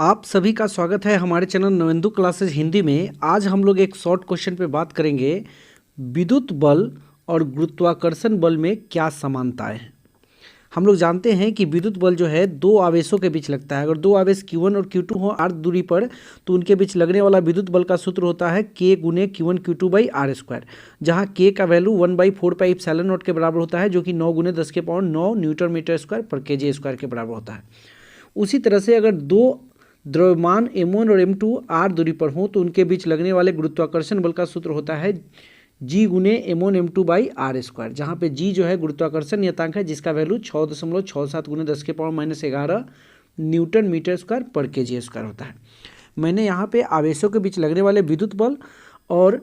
आप सभी का स्वागत है हमारे चैनल नवेंदु क्लासेस हिंदी में। आज हम लोग एक शॉर्ट क्वेश्चन पे बात करेंगे, विद्युत बल और गुरुत्वाकर्षण बल में क्या समानताएं हैं। हम लोग जानते हैं कि विद्युत बल जो है दो आवेशों के बीच लगता है। अगर दो आवेश Q1 और Q2 हो r दूरी पर, तो उनके बीच लगने वाला विद्युत बल का सूत्र होता है K गुने Q1 Q2 by R square, जहाँ K का वैल्यू 1/4πε0 के बराबर होता है, जो कि 9 गुने 10⁻9 न्यूटन मीटर स्क्वायर पर kg स्क्वायर के बराबर होता है। उसी तरह से अगर दो द्रव्यमान m1 और m2 r दूरी पर हों, तो उनके बीच लगने वाले गुरुत्वाकर्षण बल का सूत्र होता है G गुने m1 m2 by R square, जहाँ पे G जो है गुरुत्वाकर्षण नियतांक है, जिसका वैल्यू 6.67 गुने 10⁻11 न्यूटन मीटर स्क्वायर पर kg स्क्वायर होता है। मैंने यहाँ पे आवेशों के बीच लगने वाले विद्युत बल और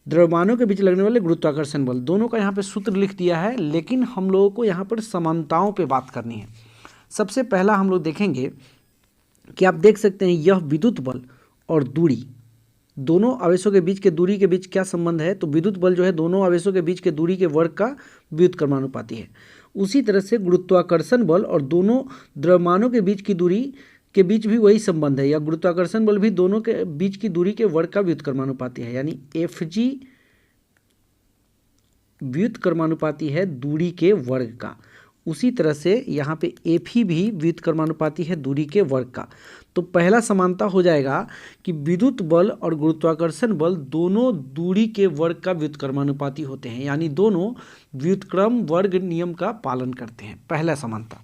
द्रव्यमानों के बीच लगने वाले गुरुत्वाकर्षण बल दोनों का यहाँ पे सूत्र लिख दिया है, लेकिन हम लोगों को यहाँ पर समानताओं पे बात करनी है। सबसे पहला हम लोग देखेंगे कि आप देख सकते हैं यह विद्युत बल और दूरी, दोनों आवेशों के बीच के दूरी के बीच क्या संबंध है। तो विद्युत बल जो है दोनों आवेशों के बीच के दूरी के वर्ग का व्युत्क्रमानुपाती है। उसी तरह से गुरुत्वाकर्षण बल और दोनों द्रव्यमानों के बीच की दूरी के बीच भी वही संबंध है, या गुरुत्वाकर्षण बल भी दोनों के बीच की दूरी के वर्ग का व्युत्क्रमानुपाती है, यानी Fg व्युत्क्रमानुपाती है दूरी के वर्ग का। उसी तरह से यहाँ पे Fe भी व्युत्क्रमानुपाती है दूरी के वर्ग का। तो पहला समानता हो जाएगा कि विद्युत बल और गुरुत्वाकर्षण बल दोनों दूरी के वर्ग का व्युत्क्रमानुपाती होते हैं, यानी दोनों व्युत्क्रम वर्ग नियम का पालन करते हैं। पहला समानता।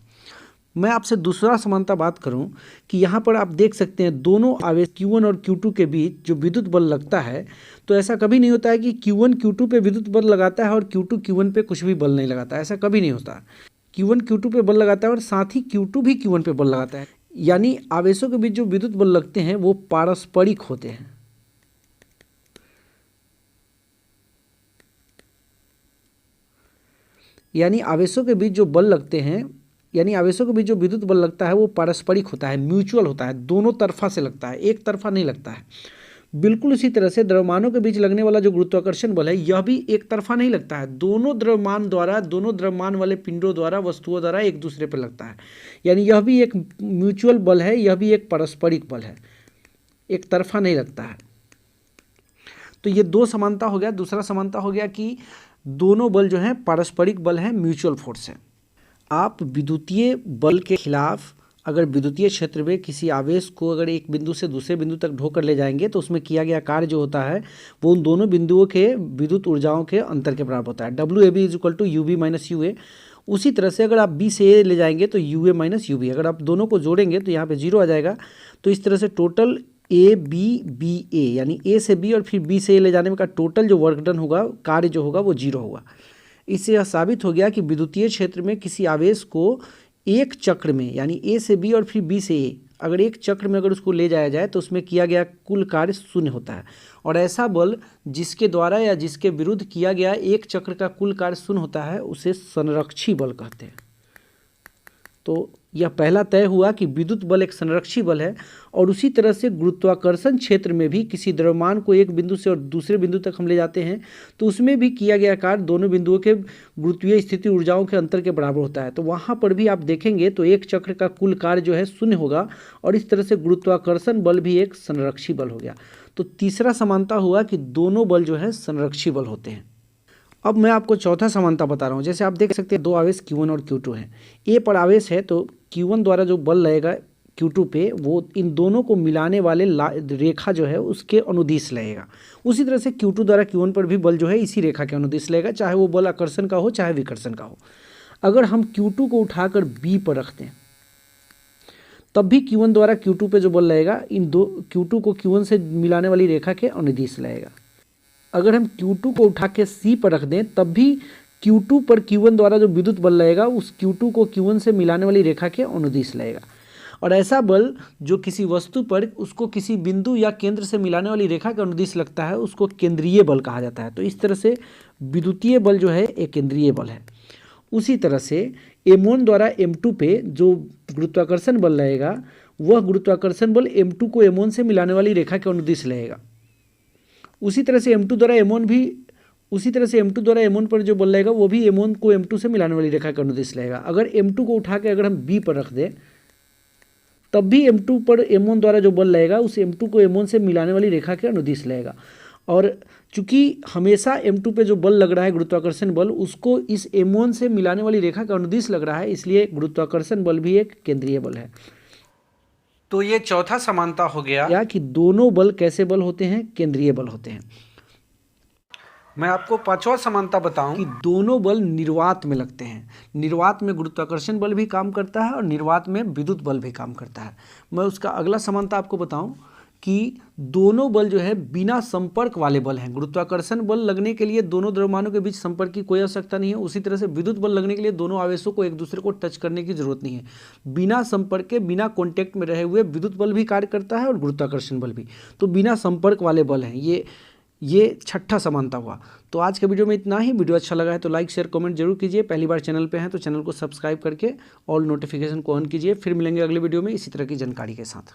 मैं आपसे दूसरा समानता बात करूं कि यहाँ पर आप देख सकते हैं दोनों आवेश Q1 और Q2 के बीच जो विद्युत बल लगता है, तो ऐसा कभी नहीं होता है कि Q1 Q2 पे विद्युत बल लगाता है और Q2 Q1 पे कुछ भी बल नहीं लगाता है। ऐसा कभी नहीं होता। Q1 Q2 पे बल लगाता है और साथ ही Q2 भी Q1 पे बल लगाता है, यानी आवेशों के बीच जो विद्युत बल लगते हैं वो पारस्परिक होते हैं। यानी आवेशों के बीच जो बल लगते हैं, यानी आवेशों के बीच जो विद्युत बल लगता है वो पारस्परिक होता है, म्यूचुअल होता है, दोनों तरफा से लगता है, एक तरफा नहीं लगता है। बिल्कुल इसी तरह से द्रव्यमानों के बीच लगने वाला जो गुरुत्वाकर्षण बल है, यह भी एक तरफा नहीं लगता है, दोनों द्रव्यमान वाले पिंडों द्वारा, वस्तुओं द्वारा एक दूसरे पर लगता है। यानी यह भी एक म्यूचुअल बल है, यह भी एक पारस्परिक बल है, एक तरफा नहीं लगता है। तो ये दो समानता हो गया। दूसरा समानता हो गया कि दोनों बल जो हैं पारस्परिक बल हैं, म्यूचुअल फोर्स है। आप विद्युतीय बल के खिलाफ अगर विद्युतीय क्षेत्र में किसी आवेश को अगर एक बिंदु से दूसरे बिंदु तक ढोकर ले जाएंगे, तो उसमें किया गया कार्य जो होता है वो उन दोनों बिंदुओं के विद्युत ऊर्जाओं के अंतर के बराबर होता है। WAB = UB - UA। उसी तरह से अगर आप B से A ले जाएंगे तो UA - UB, अगर आप दोनों को जोड़ेंगे तो यहाँ पे 0 आ जाएगा। तो इस तरह से टोटल ABBA, यानी A से B और फिर B से A ले जाने में का टोटल जो वर्क डन होगा, कार्य जो होगा वो 0 होगा। इससे यह साबित हो गया कि विद्युतीय क्षेत्र में किसी आवेश को एक चक्र में, यानी A से B और फिर B से A, अगर एक चक्र में अगर उसको ले जाया जाए तो उसमें किया गया कुल कार्य 0 होता है। और ऐसा बल जिसके द्वारा या जिसके विरुद्ध किया गया एक चक्र का कुल कार्य 0 होता है, उसे संरक्षी बल कहते हैं। तो यह पहला तय हुआ कि विद्युत बल एक संरक्षी बल है। और उसी तरह से गुरुत्वाकर्षण क्षेत्र में भी किसी द्रव्यमान को एक बिंदु से और दूसरे बिंदु तक हम ले जाते हैं, तो उसमें भी किया गया कार्य दोनों बिंदुओं के गुरुत्वीय स्थिति ऊर्जाओं के अंतर के बराबर होता है। तो वहाँ पर भी आप देखेंगे तो एक चक्र का कुल कार्य जो है 0 होगा, और इस तरह से गुरुत्वाकर्षण बल भी एक संरक्षी बल हो गया। तो तीसरा समानता हुआ कि दोनों बल जो है संरक्षी बल होते हैं। अब मैं आपको चौथा समानता बता रहा हूँ। जैसे आप देख सकते हैं दो आवेश Q1 और Q2 हैं। A पर आवेश है तो Q1 द्वारा जो बल लगेगा Q2 पे, वो इन दोनों को मिलाने वाले रेखा जो है उसके अनुदिश लगेगा। उसी तरह से Q2 द्वारा Q1 पर भी बल जो है इसी रेखा के अनुदिश लगेगा, चाहे वो बल आकर्षण का हो चाहे विकर्षण का हो। अगर हम Q2 को उठाकर B पर रखते हैं, तब भी Q1 द्वारा Q2 पे जो बल लगेगा, इन दो Q2 को Q1 से मिलाने वाली रेखा के अनुदिश लगेगा। अगर हम Q2 को उठा के C पर रख दें, तब भी Q2 पर Q1 द्वारा जो विद्युत बल लगेगा उस Q2 को Q1 से मिलाने वाली रेखा के अनुदिश लगेगा। और ऐसा बल जो किसी वस्तु पर उसको किसी बिंदु या केंद्र से मिलाने वाली रेखा के अनुदिश लगता है, उसको केंद्रीय बल कहा जाता है। तो इस तरह से विद्युतीय बल जो है एक केंद्रीय बल है। उसी तरह से M1 द्वारा M2 पे जो गुरुत्वाकर्षण बल लगेगा, वह गुरुत्वाकर्षण बल M2 को M1 से मिलाने वाली रेखा के अनुदिश लगेगा। उसी तरह से M2 द्वारा M1 पर जो बल लगेगा वो भी M1 को M2 से मिलाने वाली रेखा के अनुदिश लगेगा। अगर M2 को उठा के अगर हम B पर रख दें, तब भी M2 पर M1 द्वारा जो बल लगेगा उस M2 को M1 से मिलाने वाली रेखा के अनुदिश लगेगा। और चूंकि हमेशा M2 पे जो बल लग रहा है गुरुत्वाकर्षण बल, उसको इस M1 से मिलाने वाली रेखा का अनुदिश लग रहा है, इसलिए गुरुत्वाकर्षण बल भी एक केंद्रीय बल है। तो ये चौथा समानता हो गया कि दोनों बल कैसे बल होते हैं, केंद्रीय बल होते हैं। मैं आपको पांचवा समानता बताऊं कि दोनों बल निर्वात में लगते हैं। निर्वात में गुरुत्वाकर्षण बल भी काम करता है और निर्वात में विद्युत बल भी काम करता है। मैं उसका अगला समानता आपको बताऊं कि दोनों बल जो है बिना संपर्क वाले बल हैं। गुरुत्वाकर्षण बल लगने के लिए दोनों द्रव्यमानों के बीच संपर्क की कोई आवश्यकता नहीं है। उसी तरह से विद्युत बल लगने के लिए दोनों आवेशों को एक दूसरे को टच करने की जरूरत नहीं है। बिना संपर्क के, बिना कॉन्टैक्ट में रहे हुए विद्युत बल भी कार्य करता है और गुरुत्वाकर्षण बल भी। तो बिना संपर्क वाले बल हैं ये छठा समानता हुआ। तो आज के वीडियो में इतना ही। वीडियो अच्छा लगा है तो लाइक शेयर कमेंट जरूर कीजिए। पहली बार चैनल पे हैं तो चैनल को सब्सक्राइब करके ऑल नोटिफिकेशन को ऑन कीजिए। फिर मिलेंगे अगले वीडियो में इसी तरह की जानकारी के साथ।